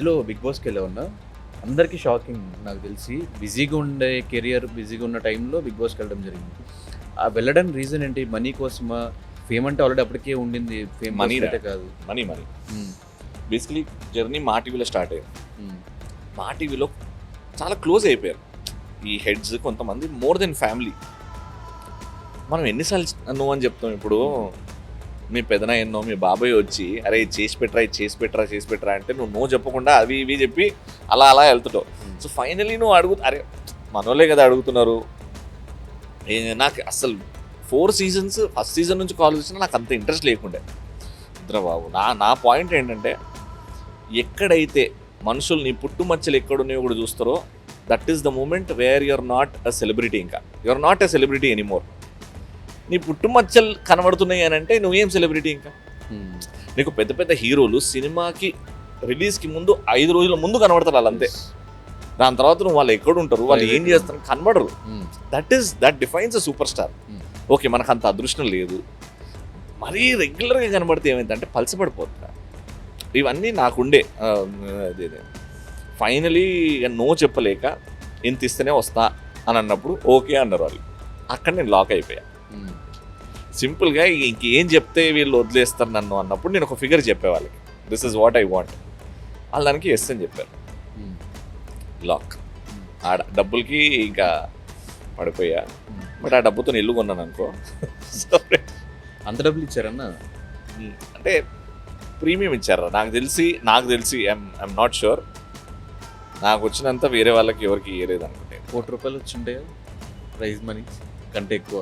ఇందులో 'బిగ్ బాస్'కి వెళ్ళావన్నా అందరికీ షాకింగ్ నాకు తెలిసి. బిజీగా ఉండే కెరియర్, బిజీగా ఉన్న టైంలో 'బిగ్ బాస్'కి వెళ్ళడం జరిగింది. వెళ్ళడానికి రీజన్ ఏంటి? మనీ కోసమా? ఫేమ్ అంటే ఆల్రెడీ అప్పటికే ఉండింది. ఫేమ్ మనీ అయితే కాదు. మనీ హ్మ్. బేసికలీ జర్నీ మా టీవీలో స్టార్ట్ అయ్యింది. హ్మ్. మా టీవీలో చాలా క్లోజ్ అయిపోయారు ఈ హెడ్స్, కొంతమంది మోర్ దెన్ ఫ్యామిలీ. మనం ఎన్నిసార్లు నువ్వు అని చెప్తాం. ఇప్పుడు మీ పెదనాయన్నో మీ బాబాయ్ వచ్చి అరే ఇది చేసి పెట్టరా, ఇది చేసి పెట్టరా అంటే నువ్వు నో చెప్పకుండా అవి ఇవి చెప్పి అలా వెళ్తుంటావు. సో ఫైనలీ నువ్వు అరే మనోళ్ళే కదా అడుగుతున్నారు. నాకు అసలు 4 సీజన్స్ ఫస్ట్ సీజన్ నుంచి కాల్ వచ్చినా నాకు అంత ఇంట్రెస్ట్ లేకుండే. బాబు నా పాయింట్ ఏంటంటే, ఎక్కడైతే మనుషులు నీ పుట్టుమచ్చలు ఎక్కడున్నాయో కూడా చూస్తారో, that is the moment where you're not a celebrity. ఇంకా you're not a celebrity anymore. నీ పుట్టుమచ్చలు కనబడుతున్నాయి అని అంటే నువ్వేం సెలబ్రిటీ ఇంకా. నీకు పెద్ద పెద్ద హీరోలు సినిమాకి రిలీజ్కి ముందు 5 రోజుల ముందు కనబడతారు వాళ్ళంతే. దాని తర్వాత నువ్వు వాళ్ళు ఎక్కడ ఉంటారు, వాళ్ళు ఏం చేస్తారు కనబడరు. That defines a super star. Okay, మనకు అంత అదృష్టం లేదు. మరీ రెగ్యులర్గా కనబడితే ఏమైందంటే పలసపడిపోతున్నా. ఇవన్నీ నాకుండే. ఫైనలీ నో చెప్పలేక ఎంత ఇస్తేనే వస్తా అని అన్నప్పుడు ఓకే అన్నారు వాళ్ళు. అక్కడ నేను లాక్ అయిపోయా. సింపుల్గా ఇంకేం చెప్తే వీళ్ళు వదిలేస్తారు నన్ను అన్నప్పుడు నేను ఒక ఫిగర్ చెప్పేవాళ్ళకి, this is what I want. వాళ్ళు దానికి ఎస్ అని చెప్పారు. లాక్. ఆ డబ్బులకి ఇంకా పడిపోయా. బట్ ఆ డబ్బుతో ఇల్లు కొన్నాను అనుకో. అంత డబ్బులు ఇచ్చారన్నా? అంటే ప్రీమియం ఇచ్చారా నాకు తెలిసి ఐఎమ్ నాట్ షూర్. నాకు వచ్చినంత వేరే వాళ్ళకి ఎవరికి ఇవ్వలేదు అనుకుంటే. ₹1 కోటి వచ్చింటాయా ప్రైజ్ మనీ కంటే ఎక్కువ?